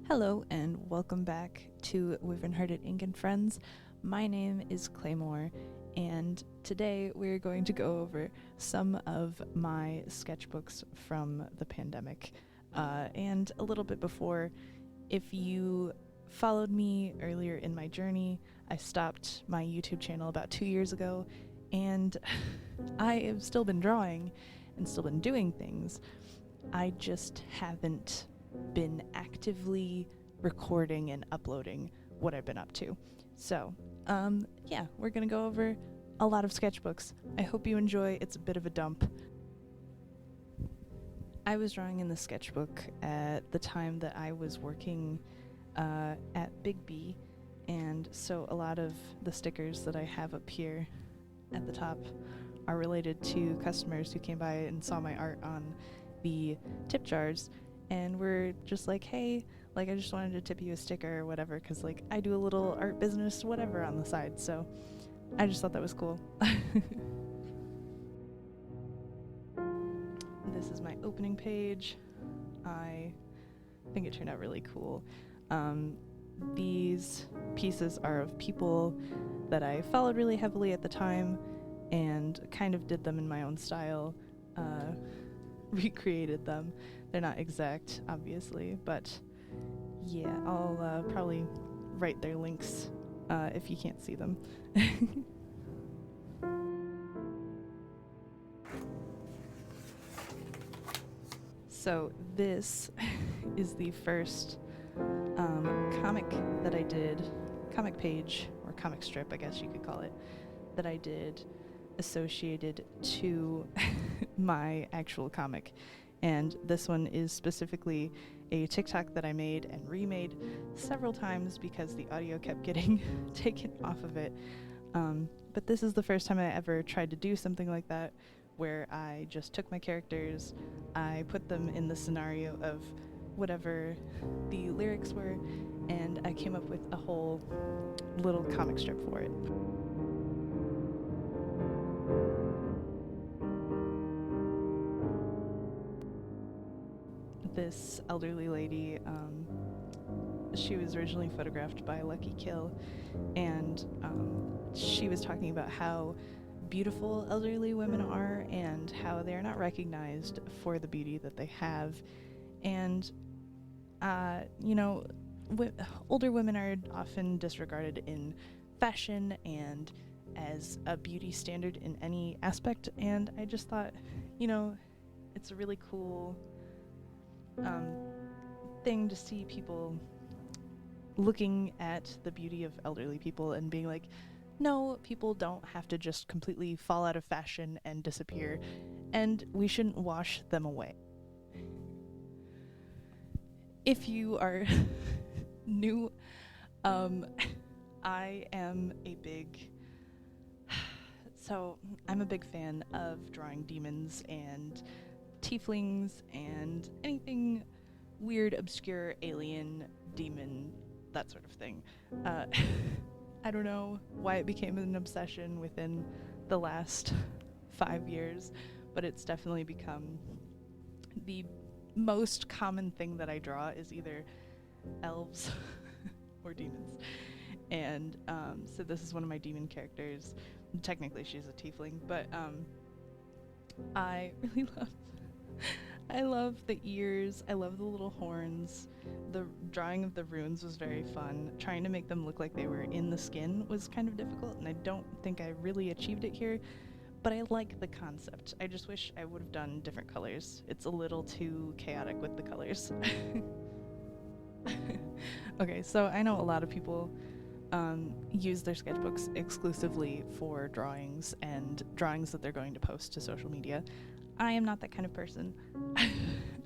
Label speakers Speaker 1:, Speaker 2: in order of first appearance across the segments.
Speaker 1: Hello and welcome back to Wyvern-Hearted Ink and Friends. My name is Claymore, and today we're going to go over some of my sketchbooks from the pandemic. And a little bit before, if you followed me earlier in my journey, I stopped my YouTube channel about 2 years ago, and I have still been drawing and still been doing things. I just haven't been actively recording and uploading what I've been up to. So, yeah, we're gonna go over a lot of sketchbooks. I hope you enjoy. It's a bit of a dump. I was drawing in the sketchbook at the time that I was working at Big B, and so a lot of the stickers that I have up here at the top are related to customers who came by and saw my art on the tip jars, and we're just like, hey, like, I just wanted to tip you a sticker or whatever, because like I do a little art business whatever on the side, so I just thought that was cool. This is my opening page. I think it turned out really cool. These pieces are of people that I followed really heavily at the time and kind of did them in my own style, recreated them. They're not exact, obviously, but yeah, I'll probably write their links if you can't see them. So this is the first comic that I did, comic page, or comic strip, I guess you could call it, that I did associated to my actual comic. And this one is specifically a TikTok that I made and remade several times because the audio kept getting taken off of it. But this is the first time I ever tried to do something like that, where I just took my characters, I put them in the scenario of whatever the lyrics were, and I came up with a whole little comic strip for it. This elderly lady, she was originally photographed by Lucky Kill, and she was talking about how beautiful elderly women are and how they're not recognized for the beauty that they have. And you know, older women are often disregarded in fashion and as a beauty standard in any aspect, and I just thought, you know, it's a really cool thing to see people looking at the beauty of elderly people and being like, no, people don't have to just completely fall out of fashion and disappear, and we shouldn't wash them away. If you are new, I am a big I'm a big fan of drawing demons and tieflings and anything weird, obscure, alien, demon, that sort of thing. I don't know why it became an obsession within the last 5 years, but it's definitely become the most common thing that I draw is either elves or demons. And so this is one of my demon characters. Technically she's a tiefling, but I really I love the ears, I love the little horns. The drawing of the runes was very fun. Trying to make them look like they were in the skin was kind of difficult, and I don't think I really achieved it here, but I like the concept. I just wish I would have done different colors. It's a little too chaotic with the colors. Okay, so I know a lot of people use their sketchbooks exclusively for drawings and drawings that they're going to post to social media. I am not that kind of person.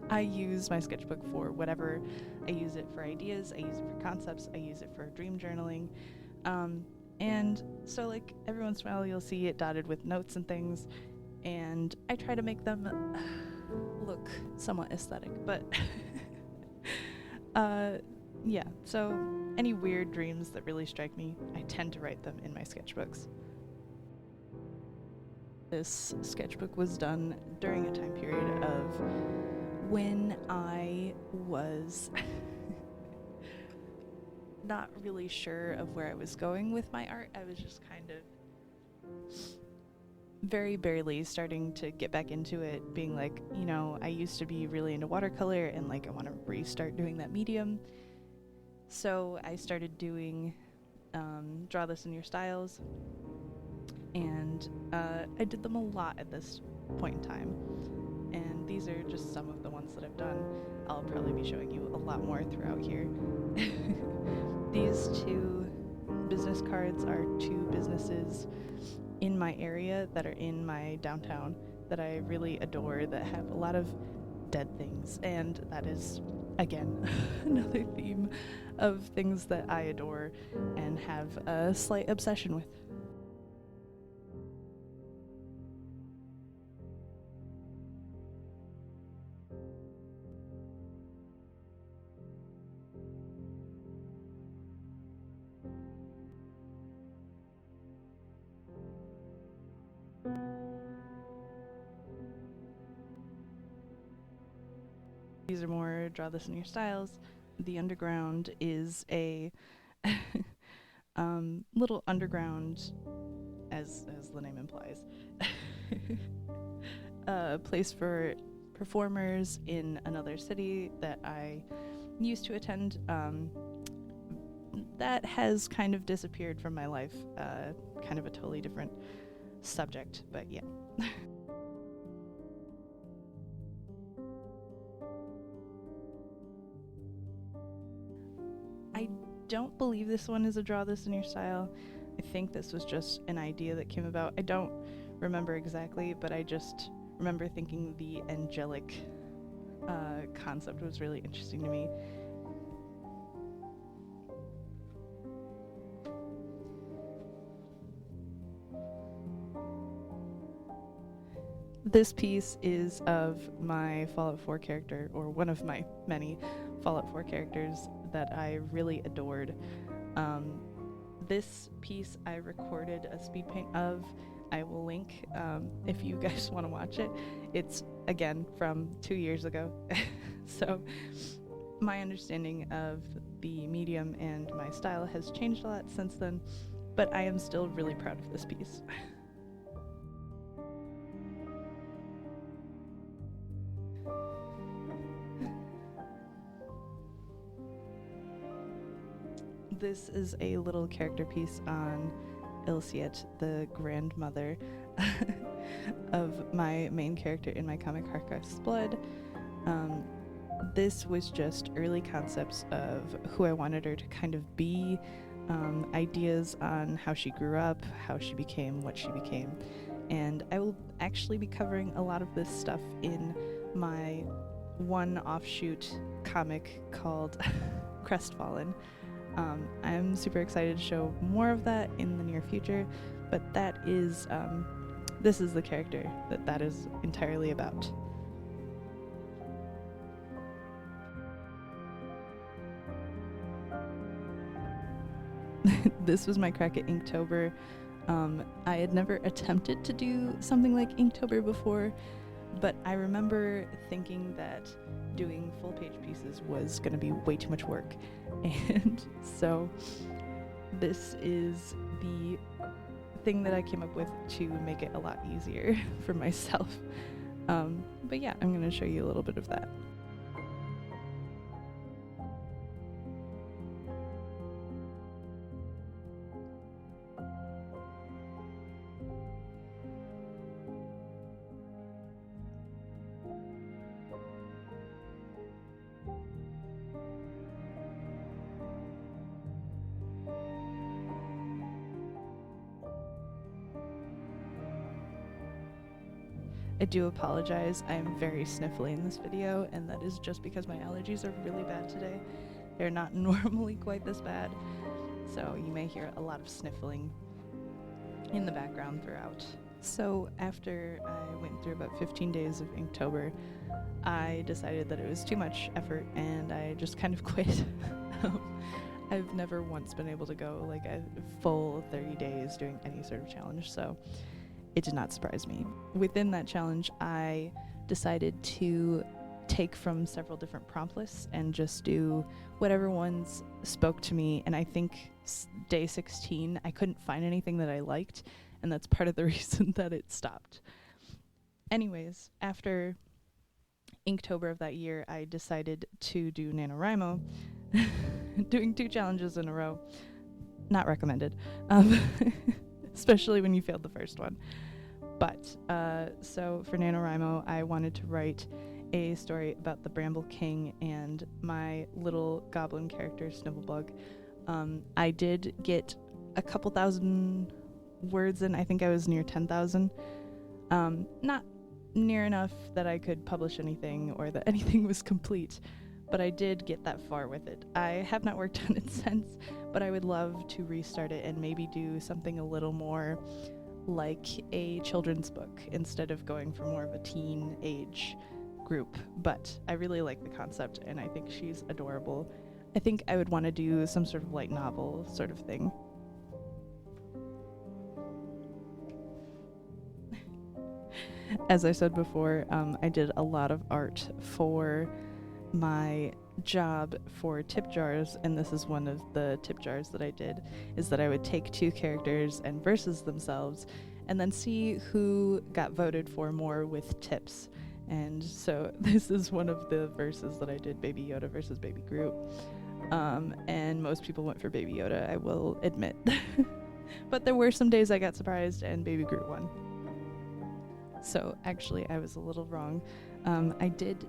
Speaker 1: I use my sketchbook for whatever. I use it for ideas, I use it for concepts, I use it for dream journaling. And so like every once in a while you'll see it dotted with notes and things, and I try to make them look somewhat aesthetic, but yeah, so any weird dreams that really strike me, I tend to write them in my sketchbooks. This sketchbook was done during a time period of when I was not really sure of where I was going with my art. I was just kind of very barely starting to get back into it, being like, you know, I used to be really into watercolor and like I want to restart doing that medium. So I started doing draw this in your styles, and I did them a lot at this point in time. And these are just some of the ones that I've done. I'll probably be showing you a lot more throughout here. These two business cards are two businesses in my area that are in my downtown that I really adore, that have a lot of dead things, and that is, again, another theme of things that I adore and have a slight obsession with. These are more draw this in your styles. The underground is a little underground, as the name implies, a place for performers in another city that I used to attend. That has kind of disappeared from my life. Kind of a totally different subject, but yeah. I don't believe this one is a draw this in your style. I think this was just an idea that came about. I don't remember exactly, but I just remember thinking the angelic concept was really interesting to me. This piece is of my Fallout 4 character, or one of my many Fallout 4 characters that I really adored. This piece I recorded a speed paint of. I will link if you guys want to watch it. It's, again, from 2 years ago. So my understanding of the medium and my style has changed a lot since then, but I am still really proud of this piece. This is a little character piece on Ilsiet, the grandmother of my main character in my comic Harkøth's Blood. This was just early concepts of who I wanted her to kind of be, ideas on how she grew up, how she became what she became. And I will actually be covering a lot of this stuff in my one offshoot comic called Crestfallen. I'm super excited to show more of that in the near future, but that is, this is the character that is entirely about. This was my crack at Inktober. I had never attempted to do something like Inktober before, but I remember thinking that doing full page pieces was going to be way too much work, and so this is the thing that I came up with to make it a lot easier for myself. But yeah, I'm going to show you a little bit of that. I do apologize, I'm very sniffly in this video, and that is just because my allergies are really bad today. They're not normally quite this bad, so you may hear a lot of sniffling in the background throughout. So after I went through about 15 days of Inktober, I decided that it was too much effort and I just kind of quit. I've never once been able to go like a full 30 days doing any sort of challenge, so it did not surprise me. Within that challenge, I decided to take from several different prompt lists and just do whatever ones spoke to me. And I think day 16, I couldn't find anything that I liked, and that's part of the reason that it stopped. Anyways, after Inktober of that year, I decided to do NaNoWriMo, doing 2 challenges in a row. Not recommended, especially when you failed the first one. But so for NaNoWriMo, I wanted to write a story about the Bramble King and my little goblin character, Snibblebug. I did get a couple thousand words in. I think I was near 10,000. Not near enough that I could publish anything or that anything was complete, but I did get that far with it. I have not worked on it since, but I would love to restart it and maybe do something a little more like a children's book instead of going for more of a teen age group. But I really like the concept, and I think she's adorable. I think I would want to do some sort of light novel sort of thing. As I said before, I did a lot of art for my job for tip jars, and this is one of the tip jars that I did, is that I would take 2 characters and versus themselves and then see who got voted for more with tips. And so this is one of the verses that I did, Baby Yoda versus Baby Groot. And most people went for Baby Yoda, I will admit. But there were some days I got surprised and Baby Groot won. So actually I was a little wrong. I did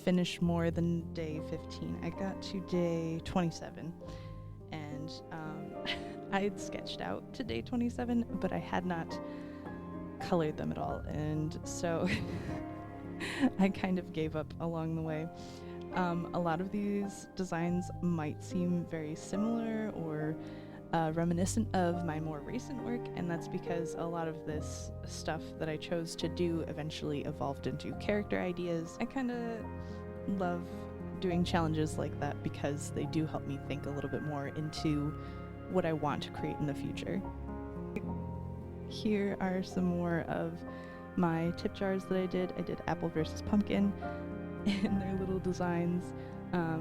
Speaker 1: finish more than day 15. I got to day 27, and I had sketched out to day 27, but I had not colored them at all, and so I kind of gave up along the way. A lot of these designs might seem very similar or reminiscent of my more recent work, and that's because a lot of this stuff that I chose to do eventually evolved into character ideas. I kind of love doing challenges like that because they do help me think a little bit more into what I want to create in the future. Here are some more of my tip jars that I did. I did apple versus pumpkin in their little designs. I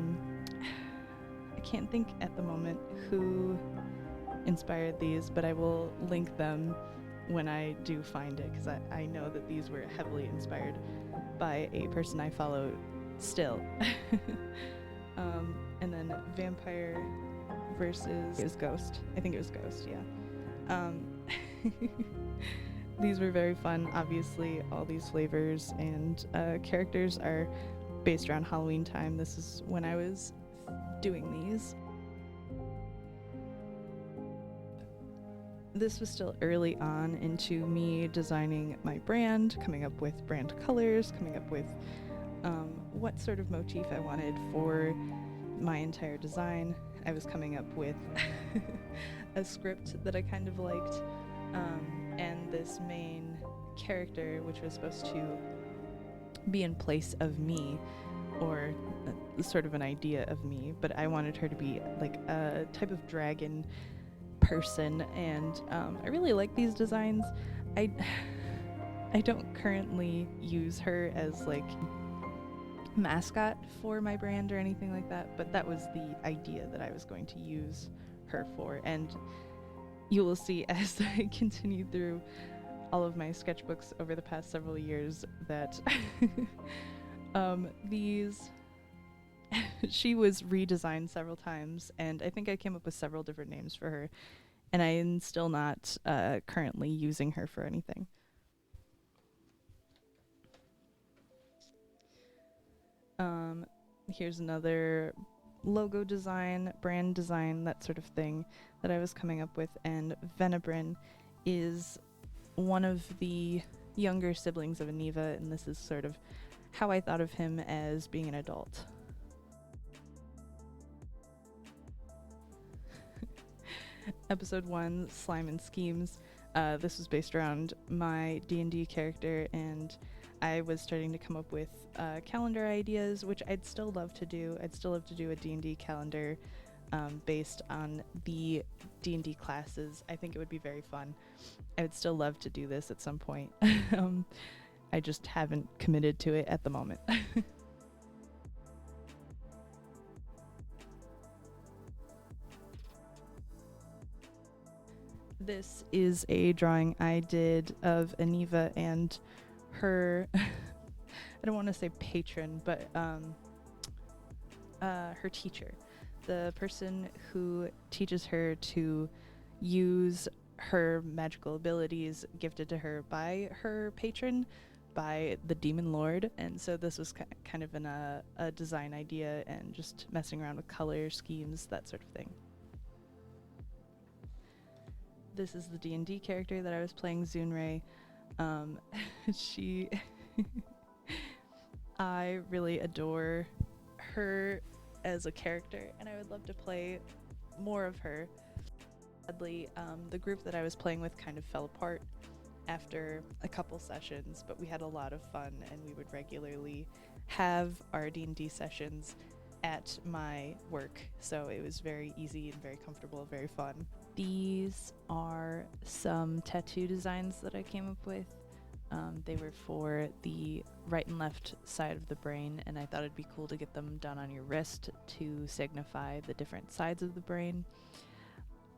Speaker 1: can't think at the moment who inspired these, but I will link them when I do find it, because I know that these were heavily inspired by a person I follow still. And then vampire versus, it was ghost. I think it was ghost, yeah. These were very fun. Obviously, all these flavors and characters are based around Halloween time. This is when I was doing these. This was still early on into me designing my brand, coming up with brand colors, coming up with what sort of motif I wanted for my entire design. I was coming up with a script that I kind of liked, and this main character, which was supposed to be in place of me, or sort of an idea of me, but I wanted her to be like a type of dragon person, and I really like these designs. I don't currently use her as like mascot for my brand or anything like that, but that was the idea that I was going to use her for, and you will see as I continue through all of my sketchbooks over the past several years that these she was redesigned several times, and I think I came up with several different names for her, and I am still not currently using her for anything. Here's another logo design, brand design, that sort of thing that I was coming up with, and Venabrin is one of the younger siblings of Aniva, and this is sort of how I thought of him as being an adult. Episode 1, Slime and Schemes. This was based around my D&D character, and I was starting to come up with calendar ideas, which I'd still love to do. I'd still love to do a D&D calendar based on the D&D classes. I think it would be very fun. I would still love to do this at some point. I just haven't committed to it at the moment. This is a drawing I did of Aniva and her, I don't want to say patron, but her teacher. The person who teaches her to use her magical abilities gifted to her by her patron, by the Demon Lord. And so this was kind of a design idea and just messing around with color schemes, that sort of thing. This is the D&D character that I was playing, Zunrei. She... I really adore her as a character, and I would love to play more of her. Sadly, the group that I was playing with kind of fell apart after a couple sessions, but we had a lot of fun, and we would regularly have our D&D sessions at my work, so it was very easy and very comfortable, very fun. These are some tattoo designs that I came up with. They were for the right and left side of the brain, and I thought it'd be cool to get them done on your wrist to signify the different sides of the brain.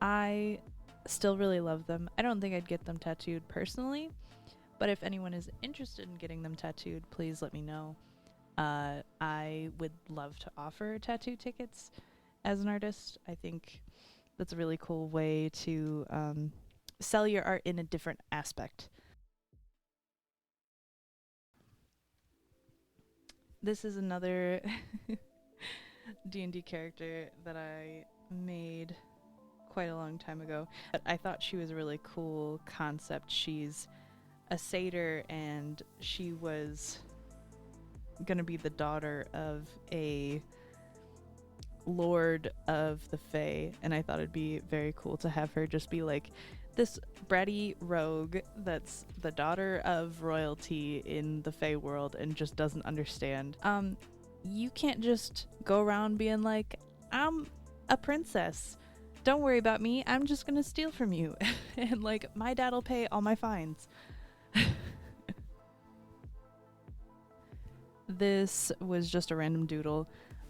Speaker 1: I still really love them. I don't think I'd get them tattooed personally, but if anyone is interested in getting them tattooed, please let me know. I would love to offer tattoo tickets as an artist. I think that's a really cool way to sell your art in a different aspect. This is another D&D character that I made quite a long time ago. But I thought she was a really cool concept. She's a satyr, and she was gonna be the daughter of a lord of the Fae, and I thought it'd be very cool to have her just be like this bratty rogue that's the daughter of royalty in the Fae world and just doesn't understand. You can't just go around being like, I'm a princess, don't worry about me, I'm just gonna steal from you and like my dad'll pay all my fines. This was just a random doodle.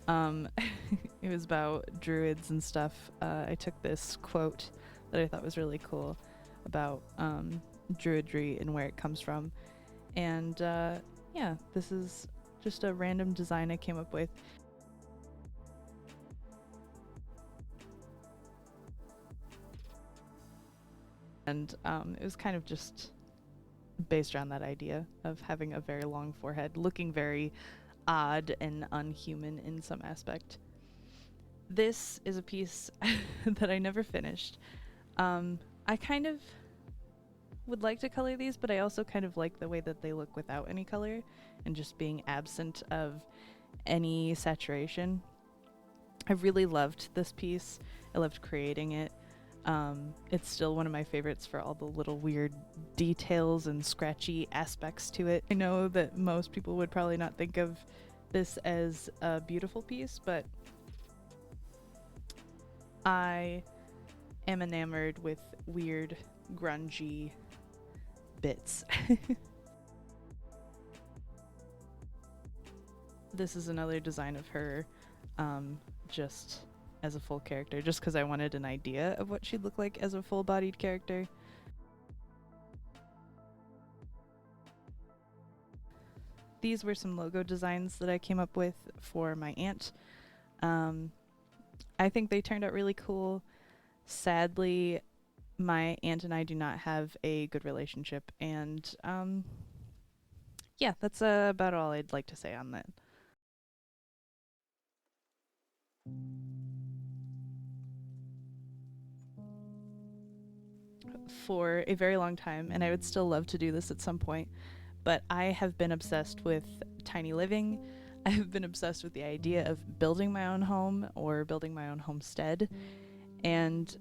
Speaker 1: It was about druids and stuff. I took this quote that I thought was really cool about druidry and where it comes from. And yeah, this is just a random design I came up with. And it was kind of just based around that idea of having a very long forehead, looking very odd and unhuman in some aspect. This is a piece that I never finished. I kind of would like to color these, but I also kind of like the way that they look without any color and just being absent of any saturation. I really loved this piece. I loved creating it. It's still one of my favorites for all the little weird details and scratchy aspects to it. I know that most people would probably not think of this as a beautiful piece, but I am enamored with weird, grungy bits. This is another design of her, just as a full character, just because I wanted an idea of what she'd look like as a full-bodied character. These were some logo designs that I came up with for my aunt. I think they turned out really cool. Sadly, my aunt and I do not have a good relationship, and yeah, that's about all I'd like to say on that. For a very long time, and I would still love to do this at some point, but I have been obsessed with tiny living. I have been obsessed with the idea of building my own home or building my own homestead, and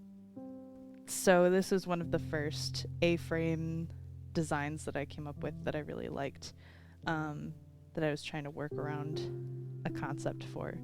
Speaker 1: so this was one of the first A-frame designs that I came up with that I really liked, that I was trying to work around a concept for.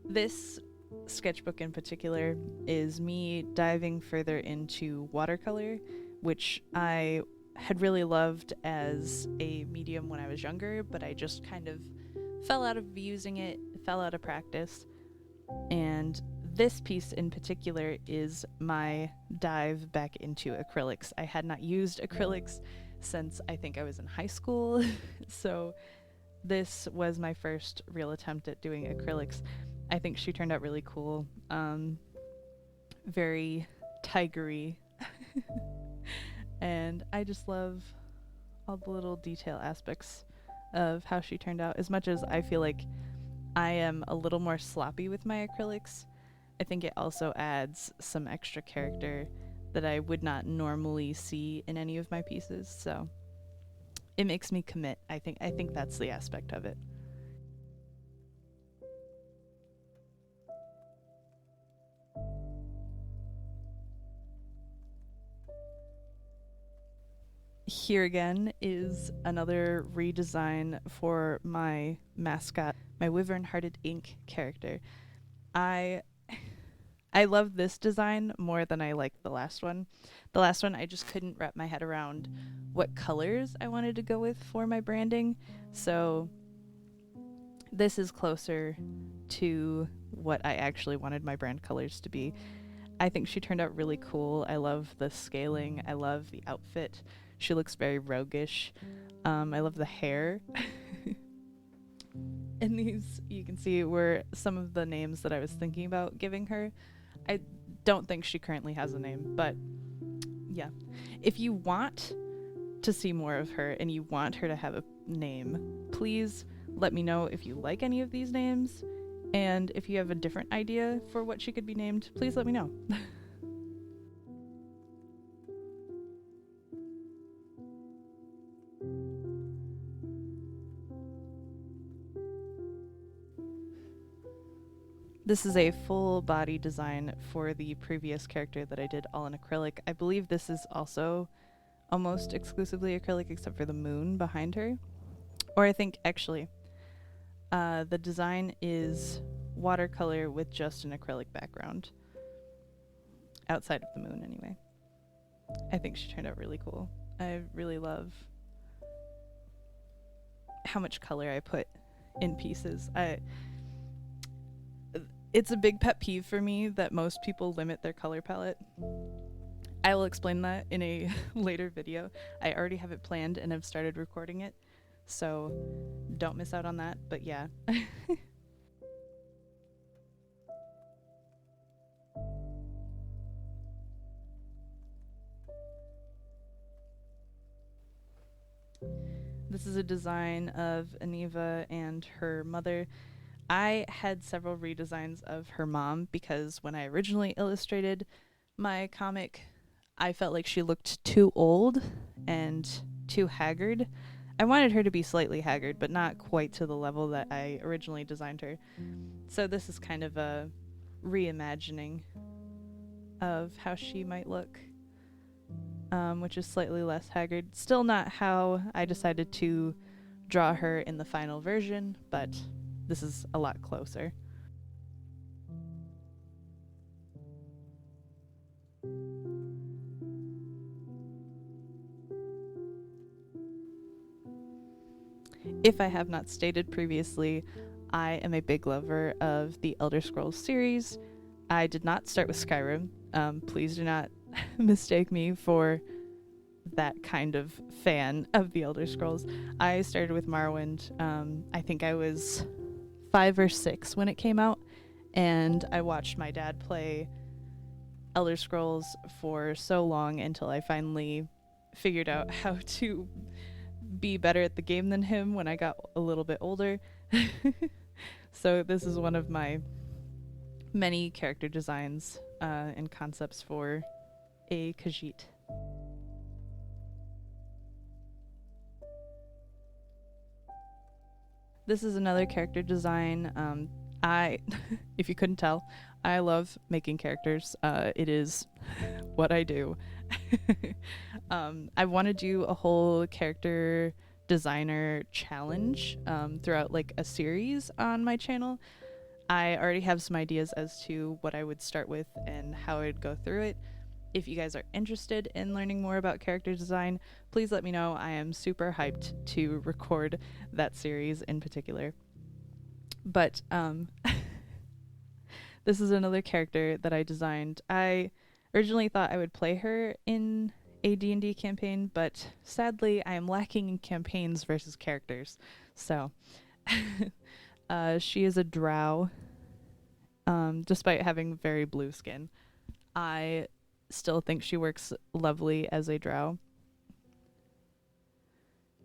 Speaker 1: This sketchbook in particular is me diving further into watercolor, which I had really loved as a medium when I was younger, but I just kind of fell out of using it, fell out of practice, and this piece in particular is my dive back into acrylics. I had not used acrylics since I think I was in high school, so this was my first real attempt at doing acrylics. I think she turned out really cool, very tigery, and I just love all the little detail aspects of how she turned out. As much as I feel like I am a little more sloppy with my acrylics, I think it also adds some extra character that I would not normally see in any of my pieces, so it makes me commit. I think that's the aspect of it. Here again is another redesign for my mascot, my Wyvern-Hearted Ink character. I love this design more than I liked the last one. The last one, I just couldn't wrap my head around what colors I wanted to go with for my branding, so this is closer to what I actually wanted my brand colors to be. I think she turned out really cool. I love the scaling. I love the outfit. She looks very roguish. I love the hair. And these, you can see, were some of the names that I was thinking about giving her. I don't think she currently has a name, but yeah. If you want to see more of her and you want her to have a name, please let me know if you like any of these names. And if you have a different idea for what she could be named, please let me know. This is a full body design for the previous character that I did all in acrylic. I believe this is also almost exclusively acrylic except for the moon behind her. Or I think actually the design is watercolor with just an acrylic background. Outside of the moon anyway. I think she turned out really cool. I really love how much color I put in pieces. It's a big pet peeve for me that most people limit their color palette. I will explain that in a later video. I already have it planned and have started recording it, so don't miss out on that, but yeah. This is a design of Aniva and her mother. I had several redesigns of her mom because when I originally illustrated my comic, I felt like she looked too old and too haggard. I wanted her to be slightly haggard, but not quite to the level that I originally designed her. So this is kind of a reimagining of how she might look, which is slightly less haggard. Still not how I decided to draw her in the final version, but this is a lot closer. If I have not stated previously, I am a big lover of the Elder Scrolls series. I did not start with Skyrim. Please do not mistake me for that kind of fan of the Elder Scrolls. I started with Morrowind. I think I was 5 or 6 when it came out, and I watched my dad play Elder Scrolls for so long until I finally figured out how to be better at the game than him when I got a little bit older. So this is one of my many character designs and concepts for a Khajiit. This is another character design. If you couldn't tell, I love making characters. It is what I do. I want to do a whole character designer challenge throughout like a series on my channel. I already have some ideas as to what I would start with and how I'd go through it. If you guys are interested in learning more about character design, please let me know. I am super hyped to record that series in particular. But this is another character that I designed. I originally thought I would play her in a D&D campaign, but sadly I am lacking in campaigns versus characters. So she is a drow, despite having very blue skin. I still think she works lovely as a drow.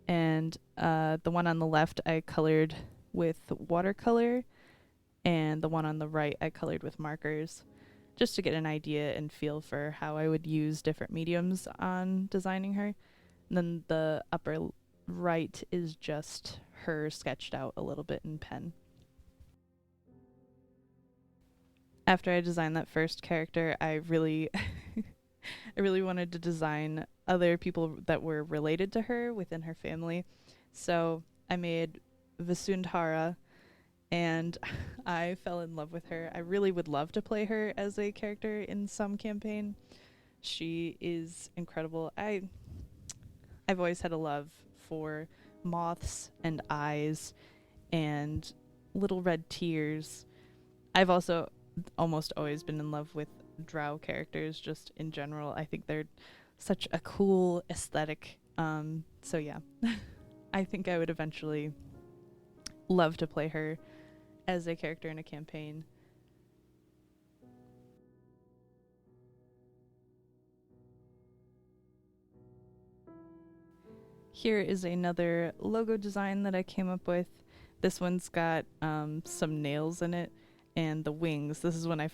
Speaker 1: And the one on the left I colored with watercolor, and the one on the right I colored with markers, just to get an idea and feel for how I would use different mediums on designing her. And then the upper right is just her sketched out a little bit in pen. After I designed that first character, I really I really wanted to design other people that were related to her within her family. So I made Vasundhara, and I fell in love with her. I really would love to play her as a character in some campaign. She is incredible. I've always had a love for moths and eyes and little red tears. I've also almost always been in love with drow characters just in general. I think they're such a cool aesthetic. So yeah, I think I would eventually love to play her as a character in a campaign. Here is another logo design that I came up with. This one's got some nails in it, and the wings. This is when I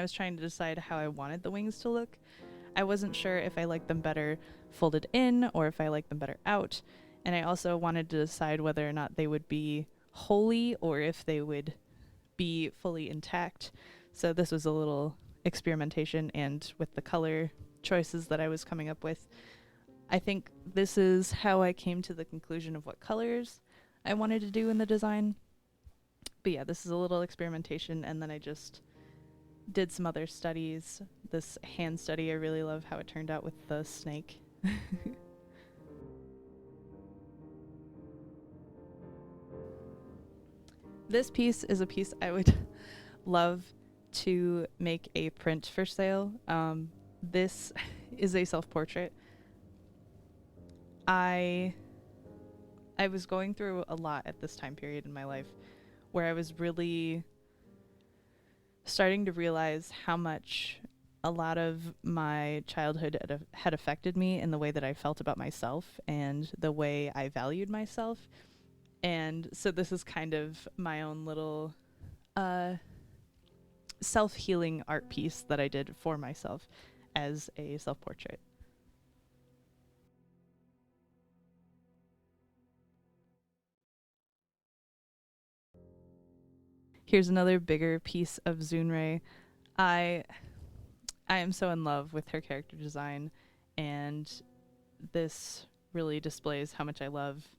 Speaker 1: was trying to decide how I wanted the wings to look. I wasn't sure if I liked them better folded in or if I liked them better out. And I also wanted to decide whether or not they would be holy or if they would be fully intact. So this was a little experimentation, and with the color choices that I was coming up with, I think this is how I came to the conclusion of what colors I wanted to do in the design. But yeah, this is a little experimentation, and then I just did some other studies. This hand study, I really love how it turned out with the snake. This piece is a piece I would love to make a print for sale. This is a self-portrait. I was going through a lot at this time period in my life where I was really starting to realize how much a lot of my childhood had affected me in the way that I felt about myself and the way I valued myself. And so this is kind of my own little self-healing art piece that I did for myself as a self-portrait. Here's another bigger piece of Zunrei. I am so in love with her character design, and this really displays how much I love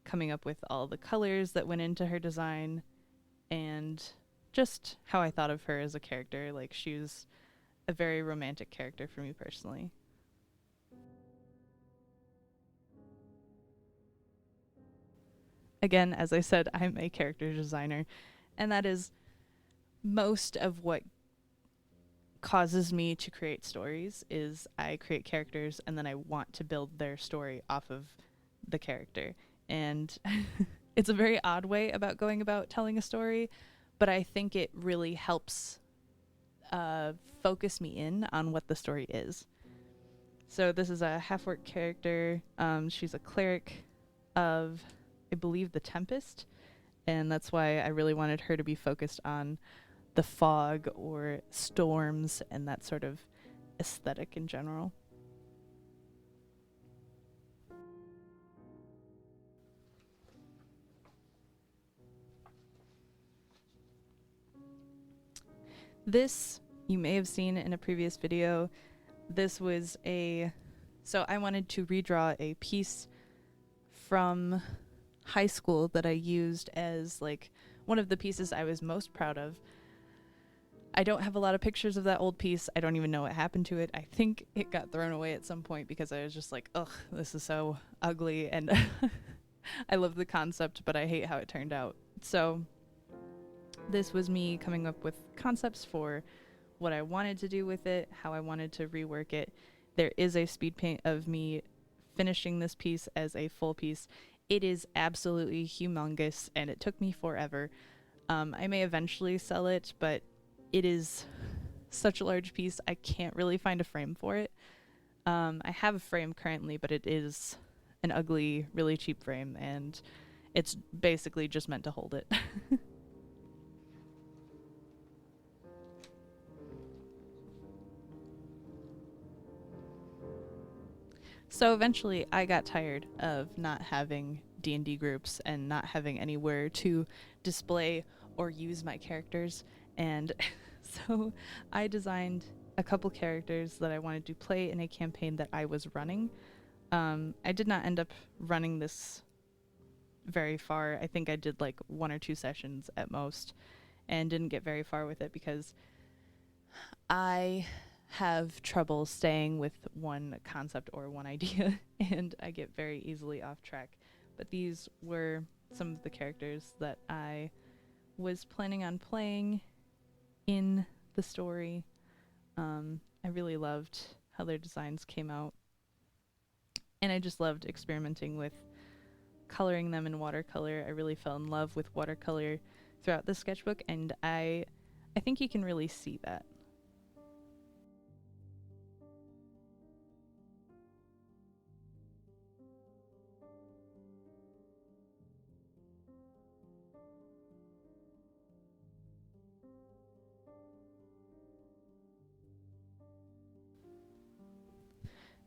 Speaker 1: coming up with all the colors that went into her design and just how I thought of her as a character. Like, she was a very romantic character for me personally. Again, as I said, I'm a character designer, and that is most of what causes me to create stories. Is I create characters and then I want to build their story off of the character. And it's a very odd way about going about telling a story, but I think it really helps focus me in on what the story is. So this is a half-orc character. She's a cleric of, I believe, the Tempest, and that's why I really wanted her to be focused on the fog or storms and that sort of aesthetic in general. This you may have seen in a previous video. This was so I wanted to redraw a piece from high school that I used as like one of the pieces I was most proud of. I don't have a lot of pictures of that old piece. I don't even know what happened to it. I think it got thrown away at some point because I was just like, ugh, this is so ugly. And I love the concept, but I hate how it turned out. So this was me coming up with concepts for what I wanted to do with it, how I wanted to rework it. There is a speed paint of me finishing this piece as a full piece. It is absolutely humongous, and it took me forever. I may eventually sell it, but it is such a large piece, I can't really find a frame for it. I have a frame currently, but it is an ugly, really cheap frame, and it's basically just meant to hold it. So eventually I got tired of not having D&D groups and not having anywhere to display or use my characters, and so I designed a couple characters that I wanted to play in a campaign that I was running. I did not end up running this very far. I think I did like 1 or 2 sessions at most and didn't get very far with it because I have trouble staying with one concept or one idea and I get very easily off track. But these were some of the characters that I was planning on playing in the story. I really loved how their designs came out, and I just loved experimenting with coloring them in watercolor. I really fell in love with watercolor throughout the sketchbook, and I think you can really see that.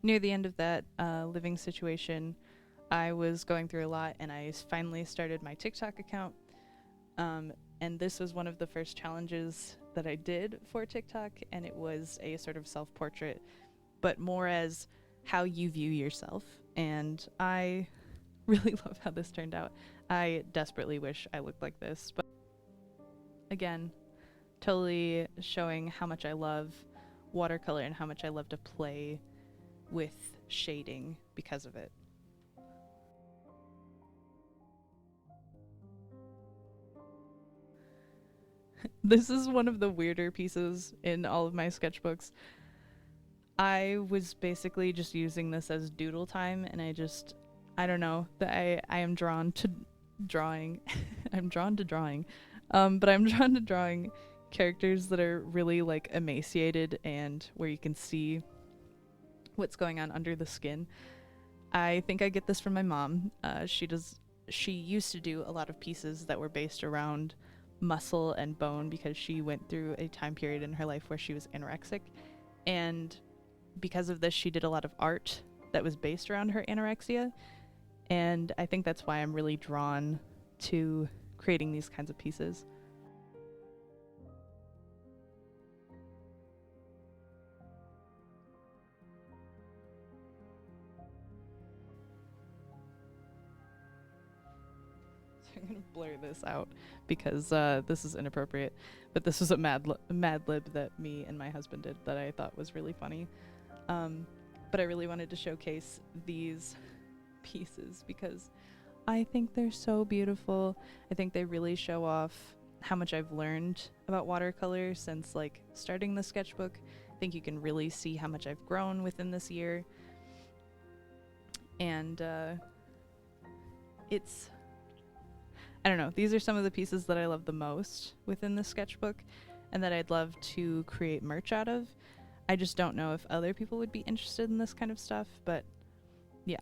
Speaker 1: Near the end of that living situation, I was going through a lot, and I finally started my TikTok account. And this was one of the first challenges that I did for TikTok, and it was a sort of self-portrait, but more as how you view yourself. And I really love how this turned out. I desperately wish I looked like this, but again, totally showing how much I love watercolor and how much I love to play with shading because of it. This is one of the weirder pieces in all of my sketchbooks. I was basically just using this as doodle time, and I don't know, that I am drawn to drawing. I'm drawn to drawing. But I'm drawn to drawing characters that are really like emaciated and where you can see what's going on under the skin. I think I get this from my mom. She used to do a lot of pieces that were based around muscle and bone because she went through a time period in her life where she was anorexic, and because of this she did a lot of art that was based around her anorexia, and I think that's why I'm really drawn to creating these kinds of pieces. I'm gonna blur this out because this is inappropriate, but this was a mad lib that me and my husband did that I thought was really funny. But I really wanted to showcase these pieces because I think they're so beautiful. I think they really show off how much I've learned about watercolor since like starting the sketchbook. I think you can really see how much I've grown within this year. And I don't know, these are some of the pieces that I love the most within the sketchbook and that I'd love to create merch out of. I just don't know if other people would be interested in this kind of stuff, but yeah.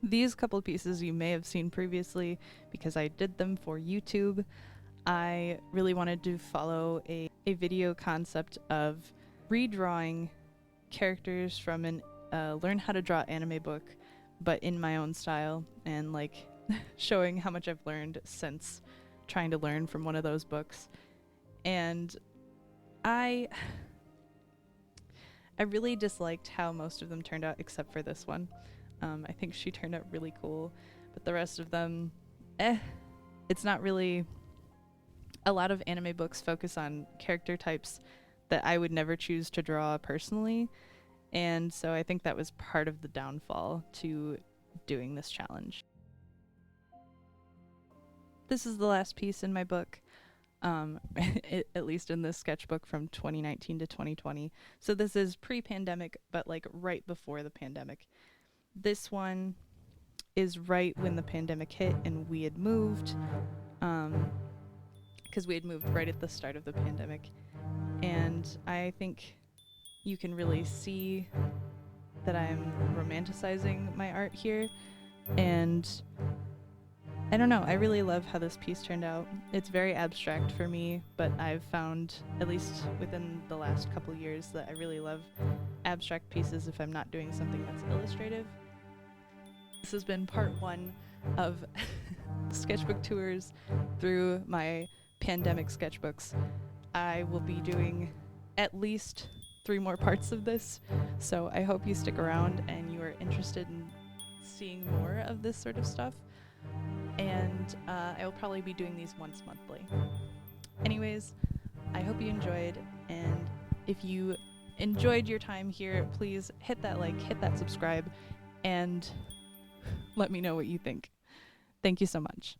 Speaker 1: These couple pieces you may have seen previously because I did them for YouTube. I really wanted to follow a video concept of redrawing characters from an learn how to draw anime book, but in my own style, and like showing how much I've learned since trying to learn from one of those books. And I really disliked how most of them turned out except for this one. I think she turned out really cool, but the rest of them, it's not really. A lot of anime books focus on character types that I would never choose to draw personally. And so I think that was part of the downfall to doing this challenge. This is the last piece in my book, at least in this sketchbook from 2019 to 2020. So this is pre-pandemic, but like right before the pandemic. This one is right when the pandemic hit and we had moved, because we had moved right at the start of the pandemic. And I think you can really see that I'm romanticizing my art here. And I don't know, I really love how this piece turned out. It's very abstract for me, but I've found, at least within the last couple years, that I really love abstract pieces if I'm not doing something that's illustrative. This has been part 1 of sketchbook tours through my pandemic sketchbooks. I will be doing at least 3 more parts of this, so I hope you stick around and you are interested in seeing more of this sort of stuff. And I will probably be doing these once monthly. Anyways, I hope you enjoyed, and if you enjoyed your time here, please hit that like, hit that subscribe, and let me know what you think. Thank you so much.